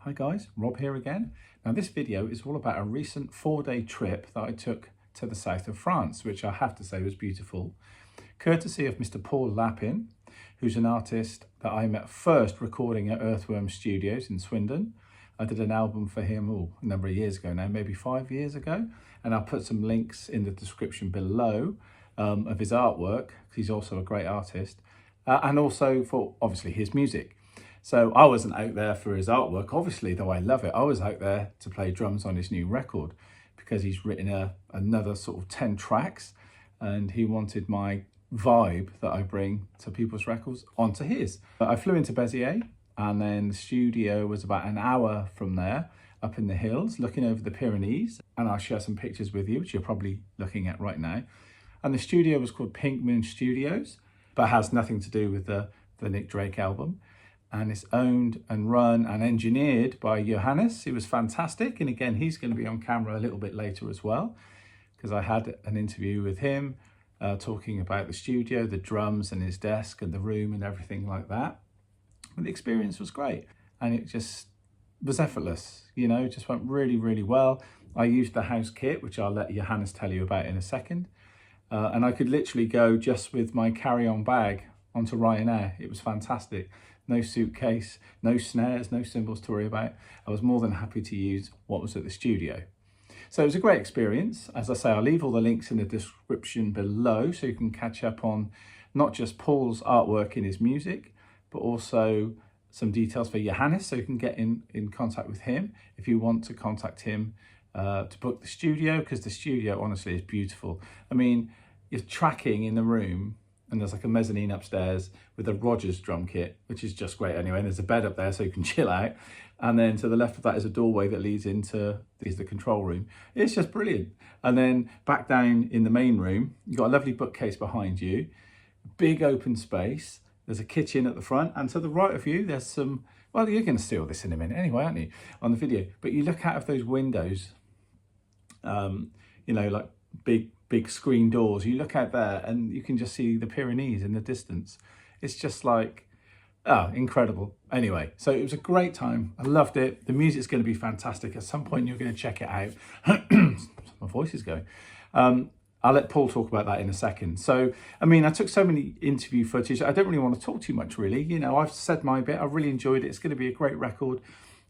Hi guys, Rob here again. Now this video is all about a recent 4-day trip that I took to the south of France, which I have to say was beautiful, courtesy of Mr. Paul Lappin, who's an artist that I met first recording at Earthworm Studios in Swindon. I did an album for him a number of years ago now, maybe 5 years ago, and I'll put some links in the description below of his artwork. He's also a great artist, and also for obviously his music. So I wasn't out there for his artwork, obviously, though I love it. I was out there to play drums on his new record because he's written another sort of 10 tracks and he wanted my vibe that I bring to people's records onto his. I flew into Béziers and then the studio was about an hour from there, up in the hills, looking over the Pyrenees. And I'll share some pictures with you, which you're probably looking at right now. And the studio was called Pink Moon Studios, but has nothing to do with the Nick Drake album. And it's owned and run and engineered by Johannes. He was fantastic. And again, he's going to be on camera a little bit later as well, because I had an interview with him talking about the studio, the drums and his desk and the room and everything like that. And the experience was great. And it just was effortless, you know, just went really, really well. I used the house kit, which I'll let Johannes tell you about in a second. And I could literally go just with my carry-on bag onto Ryanair. It was fantastic. No suitcase, no snares, no cymbals to worry about. I was more than happy to use what was at the studio. So it was a great experience. As I say, I'll leave all the links in the description below so you can catch up on not just Paul's artwork in his music, but also some details for Johannes so you can get in contact with him if you want to contact him to book the studio, because the studio honestly is beautiful. I mean, you're tracking in the room and there's like a mezzanine upstairs with a Rogers drum kit, which is just great anyway. And there's a bed up there so you can chill out. And then to the left of that is a doorway that leads into the control room. It's just brilliant. And then back down in the main room, you've got a lovely bookcase behind you, big open space. There's a kitchen at the front. And to the right of you, there's some, well, you're going to see all this in a minute anyway, aren't you, on the video. But you look out of those windows, you know, like big screen doors. You look out there and you can just see the Pyrenees in the distance. It's just like, oh, incredible. Anyway, so it was a great time. I loved it. The music's going to be fantastic. At some point, you're going to check it out. My voice is going. I'll let Paul talk about that in a second. So, I mean, I took so many interview footage. I don't really want to talk too much, really. You know, I've said my bit. I really enjoyed it. It's going to be a great record.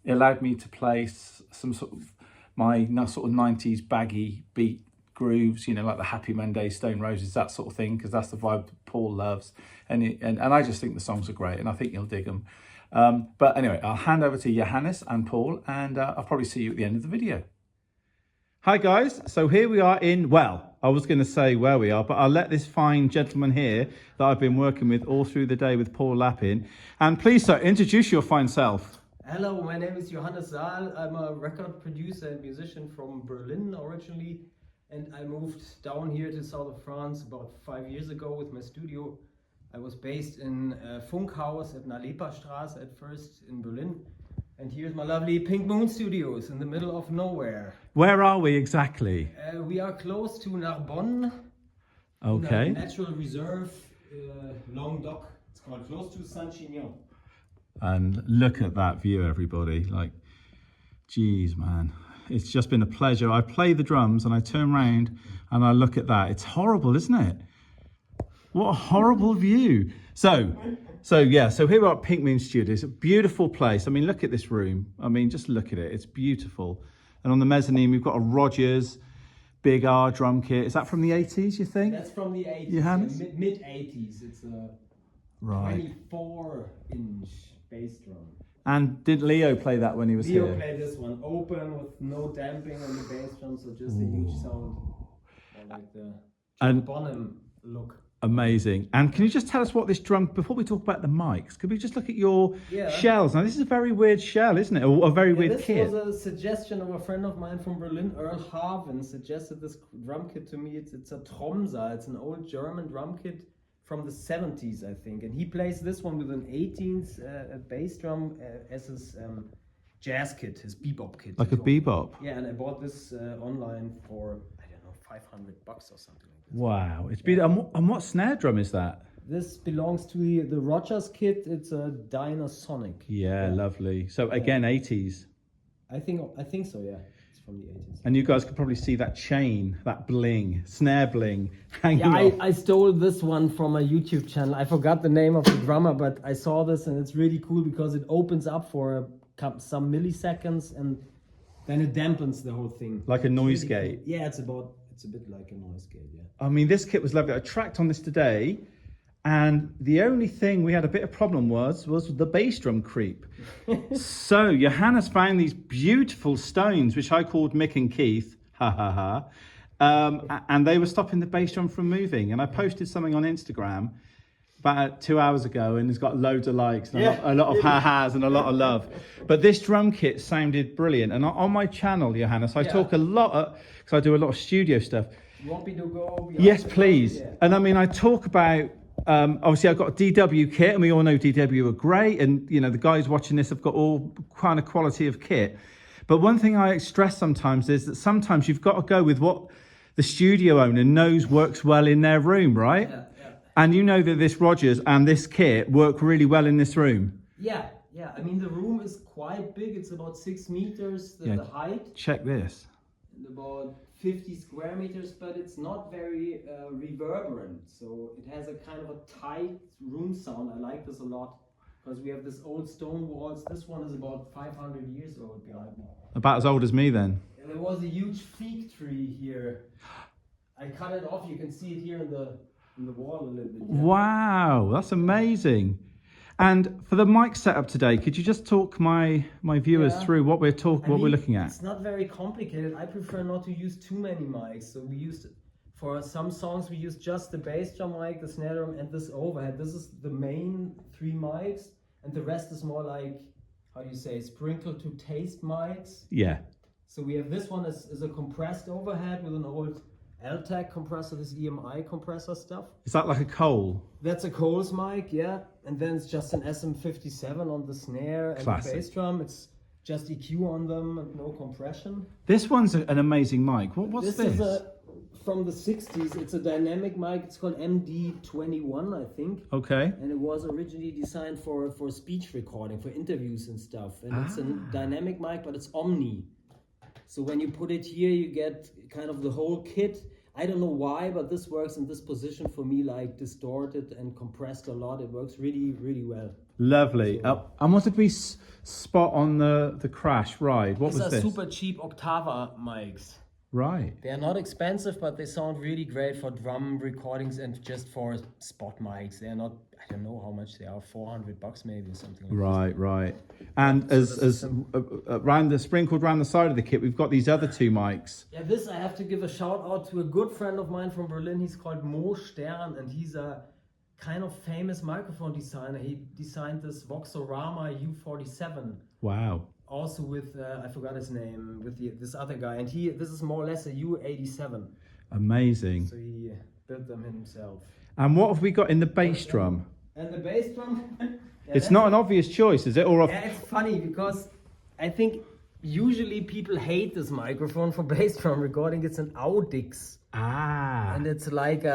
It allowed me to play some sort of my sort of 90s baggy beat grooves, you know, like the Happy Mondays, Stone Roses, that sort of thing, because that's the vibe that Paul loves. And I just think the songs are great and I think you'll dig them. But anyway, I'll hand over to Johannes and Paul and I'll probably see you at the end of the video. Hi guys, so here we are in, well, I was going to say where we are, but I'll let this fine gentleman here that I've been working with all through the day with Paul Lappin. And please, sir, introduce your fine self. Hello, my name is Johannes Saal. I'm a record producer and musician from Berlin originally. And I moved down here to south of France about 5 years ago with my studio. I was based in Funkhaus at LAPPIN at first in Berlin. And here's my lovely Pink Moon Studios in the middle of nowhere. Where are we exactly? We are close to Narbonne. Okay. In a natural reserve, Languedoc. It's called close to Saint-Chinian. And look at that view, everybody. Like, geez, man. It's just been a pleasure. I play the drums and I turn around and I look at that. It's horrible, isn't it? What a horrible view. So yeah, so here we are at Pink Moon Studios. A beautiful place. I mean, look at this room. I mean, just look at it. It's beautiful. And on the mezzanine, we've got a Rogers Big R drum kit. Is that from the 80s, you think? That's from the 80s. Yeah, mid 80s. It's a 24-inch bass drum. And did Leo play that when he was here? Leo played this one open with no damping on the bass drum, so just a huge sound. I like the John Bonham look. Amazing. And can you just tell us what this drum, before we talk about the mics, could we just look at your shells? Now, this is a very weird shell, isn't it? Or a very weird kit. This was a suggestion of a friend of mine from Berlin, Earl Harvin, suggested this drum kit to me. It's a Tromsa. It's an old German drum kit from the 70s, I think. And he plays this one with an 18th bass drum as his jazz kit, his bebop kit. Like a bebop? Yeah, and I bought this online for, I don't know, $500 or something like that. Wow, it's beautiful. And what snare drum is that? This belongs to the Rogers kit. It's a Dynasonic. Yeah, lovely. So again, 80s. I think so. Yeah, it's from the 80s. And you guys could probably see that chain, that bling, snare bling hanging Yeah, off. I stole this one from a YouTube channel. I forgot the name of the drummer, but I saw this and it's really cool because it opens up for some milliseconds and then it dampens the whole thing. Like a noise Really gate. cool. Yeah, it's a bit like a noise gate. Yeah. I mean, this kit was lovely. I tracked on this today, and the only thing we had a bit of problem was the bass drum creep. So Johannes found these beautiful stones, which I called Mick and Keith, ha ha ha, and they were stopping the bass drum from moving. And I posted something on Instagram about 2 hours ago, and it's got loads of likes and a lot of ha-has and a lot of love. But this drum kit sounded brilliant. And on my channel, Johannes, I talk a lot, because I do a lot of studio stuff. You want me to go? Yes, please. Yeah. And I mean, I talk about, obviously I've got a DW kit, and we all know DW are great. And, you know, the guys watching this have got all kind of quality of kit. But one thing I stress sometimes is that sometimes you've got to go with what the studio owner knows works well in their room, right? Yeah. And you know that this Rogers and this kit work really well in this room. Yeah. I mean, the room is quite big. It's about 6 meters, the height, Check this. and about 50 square meters, but it's not very reverberant. So it has a kind of a tight room sound. I like this a lot because we have this old stone walls. This one is about 500 years old behind me. About as old as me then. And there was a huge fig tree here. I cut it off. You can see it here in the wall a little bit. Yeah. Wow, that's amazing. And for the mic setup today, could you just talk my viewers through what we're looking at? It's not very complicated. I prefer not to use too many mics. So we used, for some songs, we used just the bass drum mic, the snare drum, and this overhead. This is the main 3 mics, and the rest is more like, how do you say, sprinkle to taste mics. Yeah. So we have this one is a compressed overhead with an old LTAC compressor, this EMI compressor stuff. Is that like a Cole? That's a Coles mic, yeah. And then it's just an SM57 on the snare and Classic. the bass drum. It's just EQ on them and no compression. This one's an amazing mic. What's this? This is from the 60s. It's a dynamic mic. It's called MD21, I think. Okay. And it was originally designed for speech recording, for interviews and stuff. And it's a dynamic mic, but it's omni. So when you put it here, you get kind of the whole kit. I don't know why, but this works in this position for me, like distorted and compressed a lot. It works really, really well. Lovely. And what did we spot on the crash ride? What was These this? are super cheap Octava mics. Right. They're not expensive, but they sound really great for drum recordings and just for spot mics. They're not, I don't know how much they are, $400 maybe or something like that. Right. And as sprinkled around the side of the kit, we've got these other 2 mics. Yeah, this I have to give a shout out to a good friend of mine from Berlin. He's called Mo Stern, and he's a kind of famous microphone designer. He designed this Voxorama U47. Wow. Also with, I forgot his name, with this other guy. And this is more or less a U87. Amazing. So he built them himself. And what have we got in the bass drum? And the bass drum? It's not an obvious choice, is it? Yeah, it's funny because I think usually people hate this microphone for bass drum recording. It's an Audix. And it's like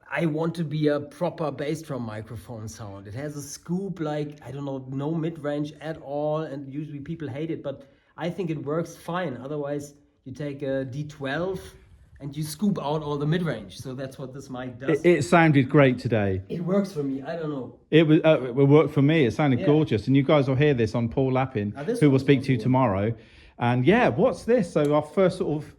I want to be a proper bass drum microphone sound. It has a scoop, like, I don't know, no mid-range at all, and usually people hate it, but I think it works fine. Otherwise, you take a D12 and you scoop out all the mid-range. So that's what this mic does. It sounded great today. It works for me, I don't know. It worked for me. It sounded gorgeous. And you guys will hear this on Paul Lappin, who we'll speak to tomorrow. And yeah, what's this? So our first sort of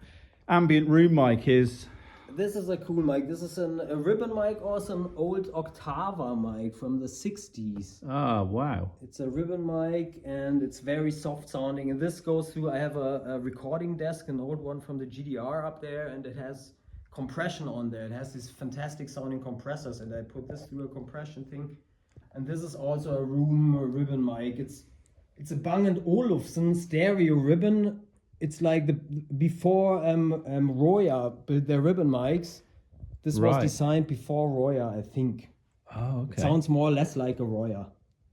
ambient room mic is... This is a cool mic. This is a ribbon mic, also an old Octava mic from the 60s. Oh, wow. It's a ribbon mic and it's very soft sounding. And this goes through, I have a recording desk, an old one from the GDR up there, and it has compression on there. It has these fantastic sounding compressors, and I put this through a compression thing. And this is also a room ribbon mic. It's a Bang & Olufsen stereo ribbon. It's like before Roya built their ribbon mics. This was designed before Roya, I think. Oh, okay. It sounds more or less like a Roya.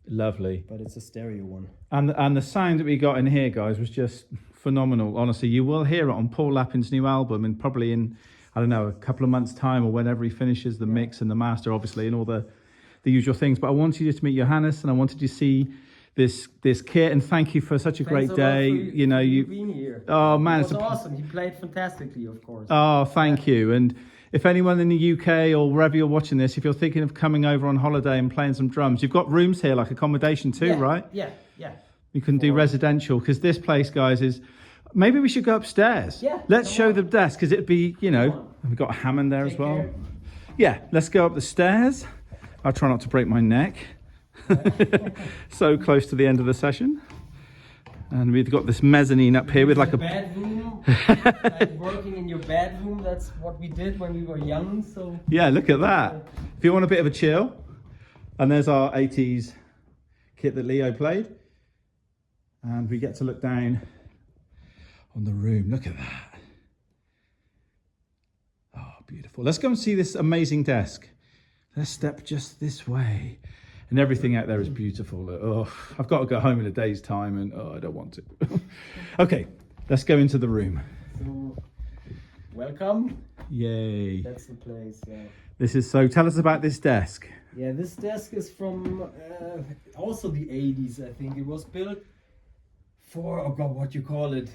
Lovely. But it's a stereo one. And the sound that we got in here, guys, was just phenomenal. Honestly, you will hear it on Paul Lappin's new album, and probably in I don't know, a couple of months' time or whenever he finishes the mix and the master, obviously, and all the usual things. But I wanted you to meet Johannes, and I wanted you to see this kit, and thank you for such a great day. You know, you being here. Oh man, It was awesome. He played fantastically, of course. Oh, thank you. And if anyone in the UK or wherever you're watching this, if you're thinking of coming over on holiday and playing some drums, you've got rooms here, like accommodation too, right? Yeah. You can do residential, because this place, guys, is... Maybe we should go upstairs. Yeah. Let's show the desk, because it'd be, you know... We've got a Hammond there as well. Care. Yeah, let's go up the stairs. I'll try not to break my neck. So close to the end of the session. And we've got this mezzanine up here with like a... bedroom. Like working in your bedroom, that's what we did when we were young, so... Yeah, look at that. If you want a bit of a chill. And there's our 80s kit that Leo played. And we get to look down on the room. Look at that. Oh, beautiful. Let's go and see this amazing desk. Let's step just this way. And everything out there is beautiful. Oh, I've got to go home in a day's time, and I don't want to. Okay, let's go into the room. So, welcome. Yay. That's the place, yeah. This is so... Tell us about this desk. Yeah, this desk is from also the 80s, I think. It was built for, oh God, what you call it?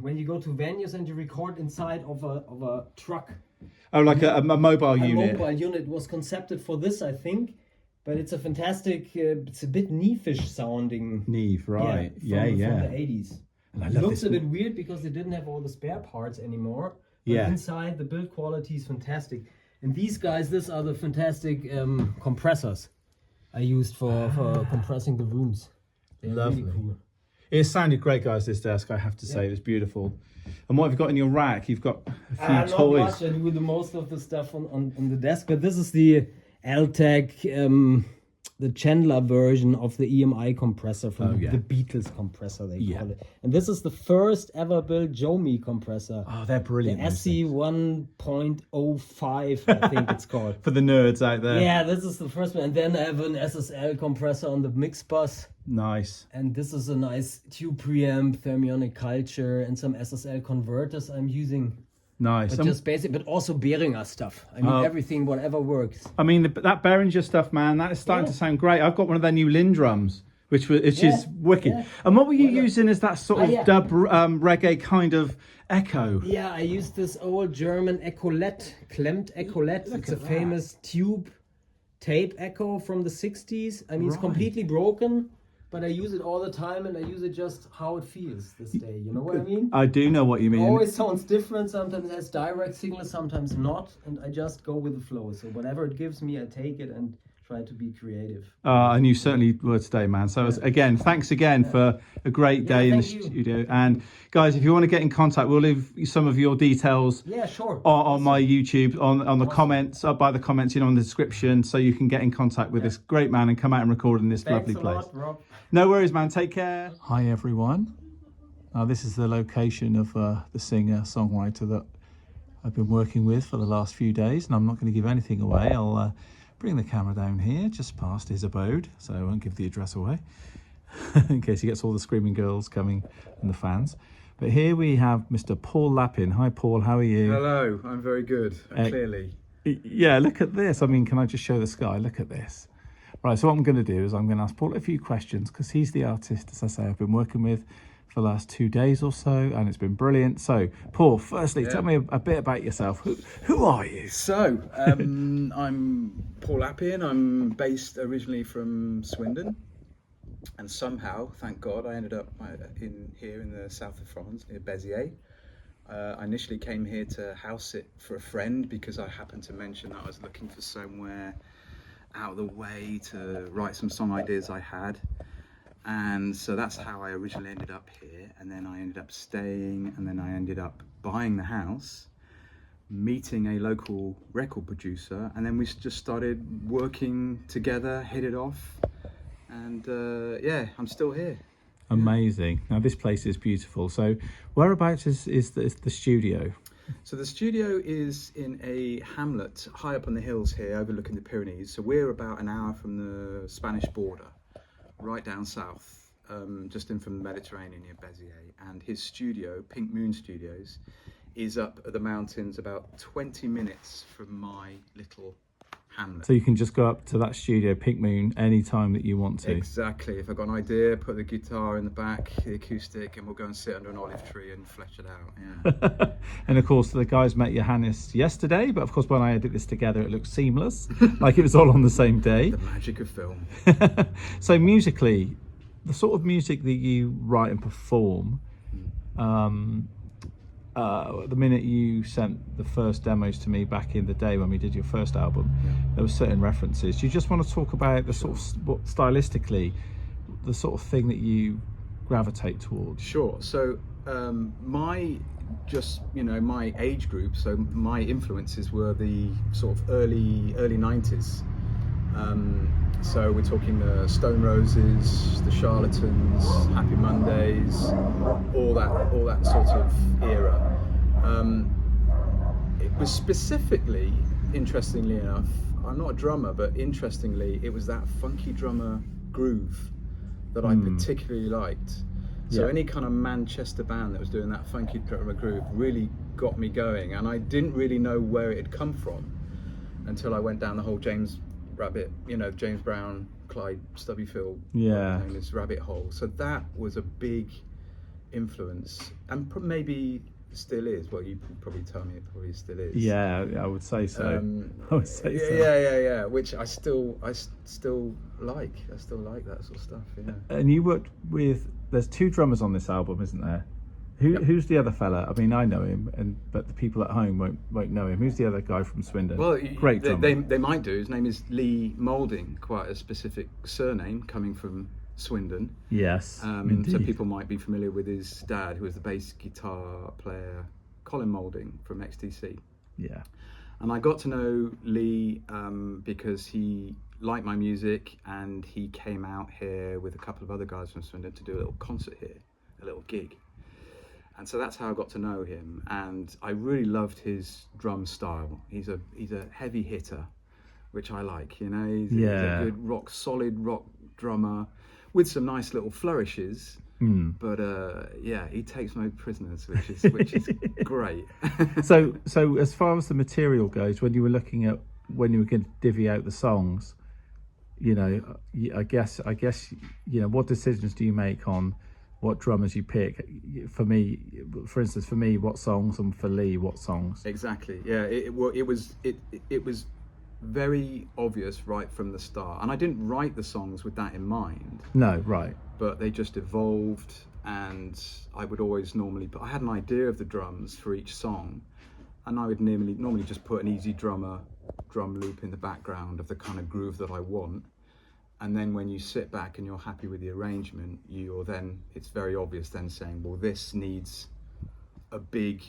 When you go to venues and you record inside of a truck. Oh, like a mobile unit. A mobile unit was concepted for this, I think. But it's a fantastic, it's a bit Neve-ish sounding. Neve, right. From the 80s. And I It love looks this. a bit weird because they didn't have all the spare parts anymore. But Yeah. inside, the build quality is fantastic. And these guys, these are the fantastic compressors I used for compressing the rooms. They're Lovely. really cool. It sounded great, guys, this desk, I have to say. It was beautiful. And what have you got in your rack? You've got a few Not toys. much. I do the most of the stuff on the desk. But this is the Altec, the Chandler version of the EMI compressor from the Beatles compressor, they call it. And this is the first ever built Jomi compressor. Oh, they're brilliant. The SC 1.05, I think it's called. For the nerds out there. Yeah, this is the first one. And then I have an SSL compressor on the mix bus. Nice. And this is a nice tube preamp, thermionic culture, and some SSL converters I'm using. Nice. But just basic, but also Behringer stuff. I mean, everything, whatever works. I mean, that Behringer stuff, man, that is starting to sound great. I've got one of their new Lynn drums, which is wicked. Yeah. And what were you using as that sort of dub reggae kind of echo? Yeah, I used this old German Ecolette, Klemmt Ecolette. It's a famous tube tape echo from the 60s. I mean, it's completely broken, but I use it all the time, and I use it just how it feels this day. You know what I mean? I do know what you mean. It always sounds different. Sometimes it has direct signal, sometimes not. And I just go with the flow. So whatever it gives me, I take it and try to be creative. And you certainly were today, man. So again, thanks again for a great day in the studio. And guys, if you want to get in contact, we'll leave some of your details on my YouTube, on the comments, by the comments, in the description, so you can get in contact with this great man and come out and record in this lovely place. Thanks a lot, Rob. No worries, man. Take care. Hi, everyone. This is the location of the singer-songwriter that I've been working with for the last few days, and I'm not going to give anything away. I'll bring the camera down here, just past his abode, so I won't give the address away, in case he gets all the screaming girls coming and the fans. But here we have Mr. Paul Lappin. Hi, Paul. How are you? Hello. I'm very good, clearly. Yeah, look at this. I mean, can I just show the sky? Look at this. Right, so what I'm going to do is I'm going to ask Paul a few questions, because he's the artist, as I say, I've been working with for the last 2 days or so, and it's been brilliant. So, Paul, firstly, tell me a bit about yourself. Who are you? So, I'm Paul Lappin. I'm based originally from Swindon, and somehow, thank God, I ended up here in the south of France, near Béziers. I initially came here to house sit for a friend, because I happened to mention that I was looking for somewhere out of the way to write some song ideas I had. And so that's how I originally ended up here, and then I ended up staying, and then I ended up buying the house, meeting a local record producer, and then we just started working together, hit it off, and I'm still here. Amazing. Now this place is beautiful. So whereabouts is the studio? So the studio is in a hamlet high up on the hills here, overlooking the Pyrenees. So we're about an hour from the Spanish border, right down south, just in from the Mediterranean near Béziers. And his studio, Pink Moon Studios, is up at the mountains about 20 minutes from my little hamlet. So you can just go up to that studio, Pink Moon, anytime that you want to. Exactly. If I've got an idea, put the guitar in the back, the acoustic, and we'll go and sit under an olive tree and flesh it out. Yeah. And of course, the guys met Johannes yesterday, but of course, when I edit this together, it looks seamless, like it was all on the same day. The magic of film. So musically, the sort of music that you write and perform, the minute you sent the first demos to me back in the day when we did your first album, there were certain references. Do you just want to talk about the sort of, what, stylistically, the sort of thing that you gravitate towards? Sure. So my age group, so my influences were the sort of early 90s. So we're talking the Stone Roses, the Charlatans, Happy Mondays, all that sort of era. It was specifically, interestingly enough, I'm not a drummer, but interestingly, it was that funky drummer groove that I particularly liked. So any kind of Manchester band that was doing that funky drummer groove really got me going, and I didn't really know where it had come from until I went down the whole James Brown, Clyde Stubbyfield, this rabbit hole. So that was a big influence, and maybe still is. Well, you could probably tell me it probably still is. Yeah, I would say so. I would say so. Yeah. Which I still like. I still like that sort of stuff. Yeah. And you worked with. There's two drummers on this album, isn't there? Who's the other fella? I mean, I know him, but the people at home won't know him. Who's the other guy from Swindon? Well, great drummer. They might do. His name is Lee Moulding, quite a specific surname coming from Swindon. Yes, so people might be familiar with his dad, who was the bass guitar player, Colin Moulding from XTC. Yeah. And I got to know Lee because he liked my music, and he came out here with a couple of other guys from Swindon to do a little concert here, a little gig. And so that's how I got to know him, and I really loved his drum style. He's a heavy hitter, which I like. You know, he's a good solid rock drummer with some nice little flourishes. But he takes no prisoners, which is great. So as far as the material goes, when you were going to divvy out the songs, you know, I guess you know, what decisions do you make on what drummers you pick? For instance, what songs, and for Lee, what songs? Exactly. Yeah. It was very obvious right from the start, and I didn't write the songs with that in mind. No, right. But they just evolved, and I would always I had an idea of the drums for each song, and I would normally just put an easy drum loop in the background of the kind of groove that I want. And then when you sit back and you're happy with the arrangement, it's very obvious then saying, well, this needs a big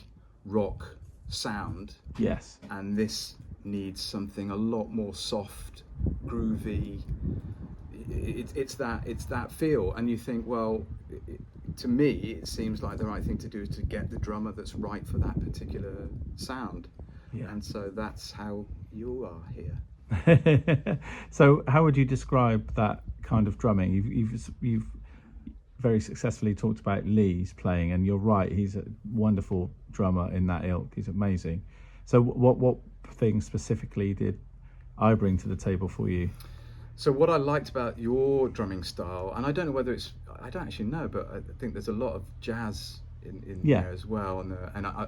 rock sound. Yes. And this needs something a lot more soft, groovy. It's that feel. And you think, well, to me, it seems like the right thing to do is to get the drummer that's right for that particular sound. Yeah. And so that's how you are here. So how would you describe that kind of drumming? You've very successfully talked about Lee's playing, and you're right, he's a wonderful drummer in that ilk. He's amazing. So what things specifically did I bring to the table for you? So what I liked about your drumming style, and I don't know whether I don't actually know, but I think there's a lot of jazz in there as well, and I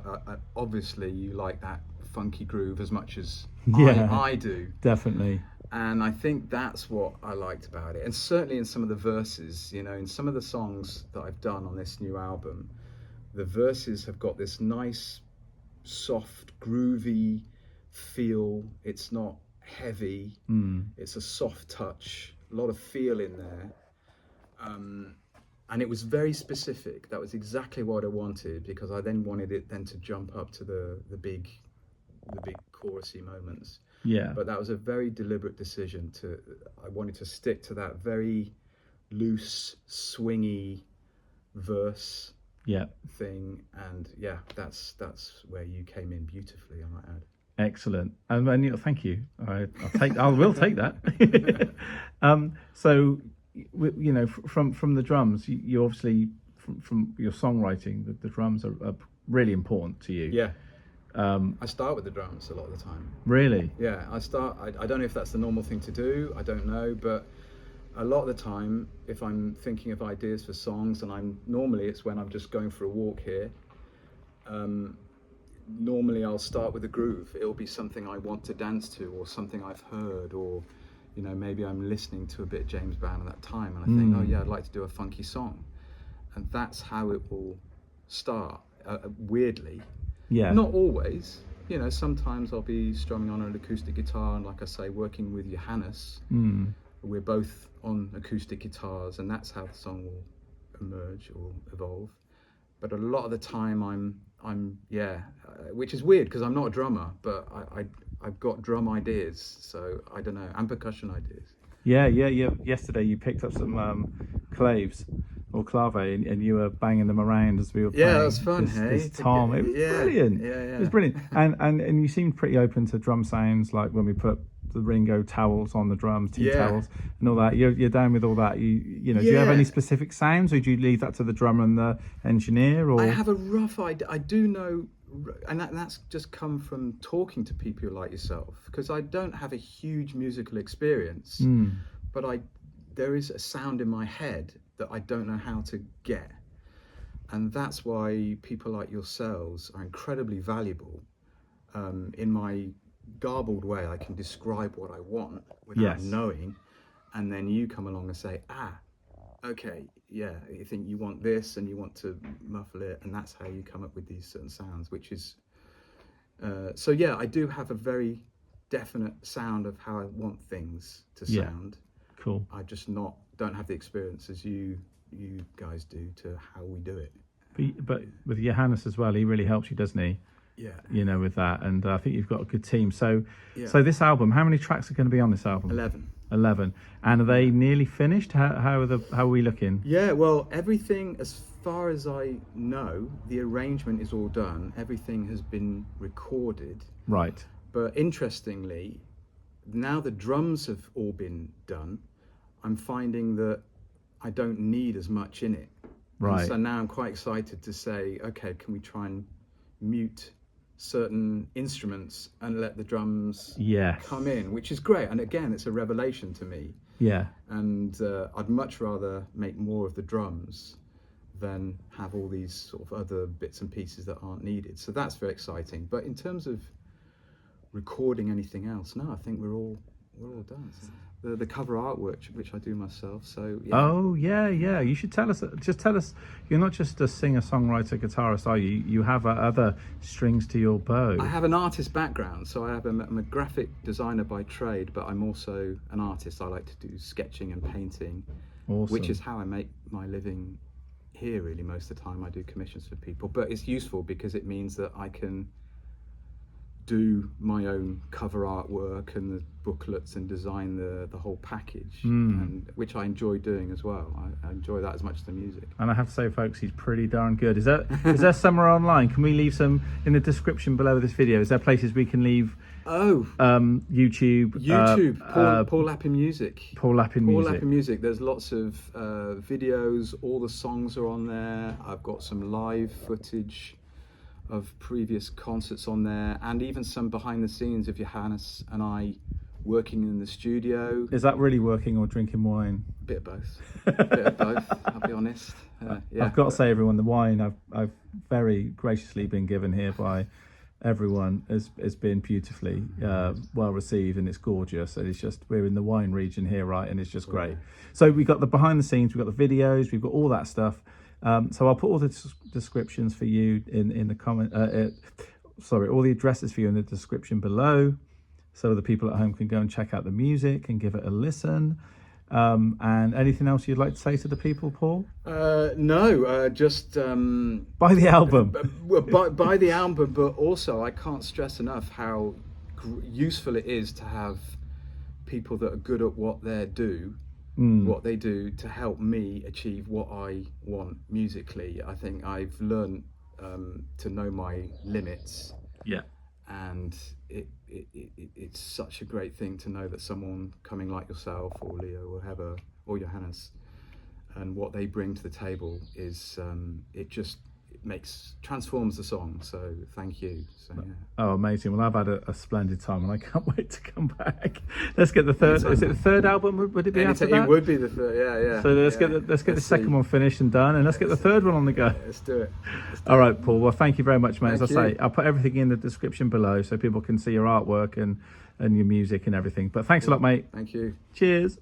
obviously you like that funky groove as much as I do. Definitely. And I think that's what I liked about it. And certainly in some of the verses, you know, in some of the songs that I've done on this new album, the verses have got this nice, soft, groovy feel. It's not heavy. It's a soft touch, a lot of feel in there. And it was very specific. That was exactly what I wanted, because I then wanted it then to jump up to the big chorusy moments. Yeah. But that was a very deliberate decision. I wanted to stick to that very loose, swingy verse thing, and that's where you came in beautifully, I might add. Excellent. And thank you. I will take that. So, you know, from the drums, you obviously from your songwriting, the drums are really important to you. Yeah. I start with the drums a lot of the time. Really? Yeah, I don't know if that's the normal thing to do, I don't know, but a lot of the time, if I'm thinking of ideas for songs, and normally it's when I'm just going for a walk here, normally I'll start with a groove. It'll be something I want to dance to, or something I've heard, or maybe I'm listening to a bit of James Brown at that time, and I think, oh yeah, I'd like to do a funky song, and that's how it will start. Weirdly, Yeah. not always. Sometimes I'll be strumming on an acoustic guitar, and like I say, working with Johannes. We're both on acoustic guitars, and that's how the song will emerge or evolve. But a lot of the time, which is weird because I'm not a drummer, but I've got drum ideas, so I don't know, and percussion ideas. Yeah. Yesterday you picked up some claves or clave, and you were banging them around as we were playing. Yeah, that was fun. This tom, it was brilliant. Yeah. It was brilliant. And you seemed pretty open to drum sounds, like when we put the Ringo towels on the drums, tea towels, and all that. You're down with all that. Do you have any specific sounds, or do you leave that to the drummer and the engineer? Or I have a rough idea. I do know, and that's just come from talking to people like yourself, because I don't have a huge musical experience, but there is a sound in my head that I don't know how to get, and that's why people like yourselves are incredibly valuable. In my garbled way, I can describe what I want without knowing, and then you come along and say, okay, yeah, you think you want this and you want to muffle it, and that's how you come up with these certain sounds, which is so yeah, I do have a very definite sound of how I want things to sound. Cool. I just don't have the experience as you guys do to how we do it. But with Johannes as well, he really helps you, doesn't he? Yeah. With that, and I think you've got a good team. So this album, how many tracks are going to be on this album? 11. And are they nearly finished? How are we looking? Yeah, well, everything, as far as I know, the arrangement is all done. Everything has been recorded. Right. But interestingly, now the drums have all been done, I'm finding that I don't need as much in it. Right. And so now I'm quite excited to say, okay, can we try and mute certain instruments and let the drums come in, which is great. And again, it's a revelation to me. Yeah. And I'd much rather make more of the drums than have all these sort of other bits and pieces that aren't needed. So that's very exciting. But in terms of recording anything else, no, I think we're all done. So the cover artwork, which I do myself. So yeah. Oh yeah. You should tell us. Just tell us. You're not just a singer, songwriter, guitarist, are you? You have other strings to your bow. I have an artist background, so I'm a graphic designer by trade, but I'm also an artist. I like to do sketching and painting, which is how I make my living here. Really, most of the time I do commissions for people, but it's useful because it means that I can do my own cover artwork and the booklets and design the whole package, and which I enjoy doing as well. I enjoy that as much as the music. And I have to say, folks, he's pretty darn good. Is there somewhere online? Can we leave some in the description below this video? Is there places we can leave? YouTube. Paul Lappin Music. Paul Lappin Music. There's lots of videos. All the songs are on there. I've got some live footage of previous concerts on there, and even some behind the scenes of Johannes and I working in the studio. Is that really working or drinking wine? A bit of both. I'll be honest. I've got to say, everyone, the wine I've very graciously been given here by everyone has been beautifully well received, and it's gorgeous. And it's just, we're in the wine region here, right? And it's just great. So we've got the behind the scenes, we've got the videos, we've got all that stuff. So I'll put all the descriptions for you in the comment. All the addresses for you in the description below, so the people at home can go and check out the music and give it a listen. And anything else you'd like to say to the people, Paul? No, just buy the album. Buy the album, but also I can't stress enough how useful it is to have people that are good at what they do. What they do to help me achieve what I want musically. I think I've learned to know my limits. Yeah. And it's such a great thing to know that someone coming like yourself or Leo or Heather or Johannes, and what they bring to the table is transforms the song. So thank you. So yeah. Oh, amazing. Well, I've had a splendid time and I can't wait to come back. Let's get the third, is it the third album? Would it be after that? It would be the third, yeah. So let's get the second one finished and done, and let's get the third one on the go. Let's do it. All right, Paul. Well, thank you very much, mate. Thank As I you. say, I'll put everything in the description below so people can see your artwork and your music and everything. But thanks a lot, mate. Thank you. Cheers.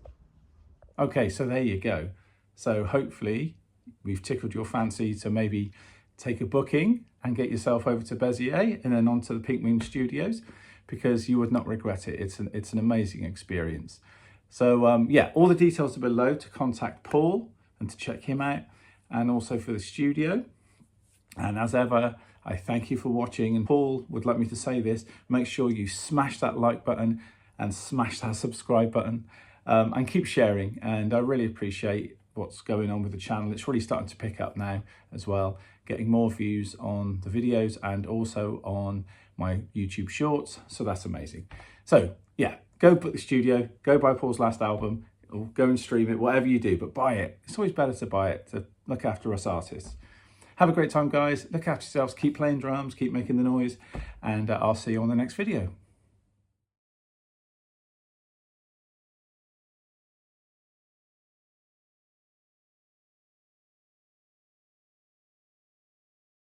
Okay, so there you go. So hopefully we've tickled your fancy to maybe take a booking and get yourself over to Béziers and then onto the Pink Moon Studios, because you would not regret it. It's an amazing experience. So yeah, all the details are below to contact Paul and to check him out, and also for the studio. And as ever, I thank you for watching, and Paul would like me to say this: make sure you smash that like button and smash that subscribe button, and keep sharing. And I really appreciate what's going on with the channel. It's really starting to pick up now as well, getting more views on the videos and also on my YouTube shorts. So that's amazing. So yeah, go book the studio, go buy Paul's last album, or go and stream it, whatever you do, but buy it. It's always better to buy it, to look after us artists. Have a great time, guys. Look after yourselves, keep playing drums, keep making the noise, and I'll see you on the next video.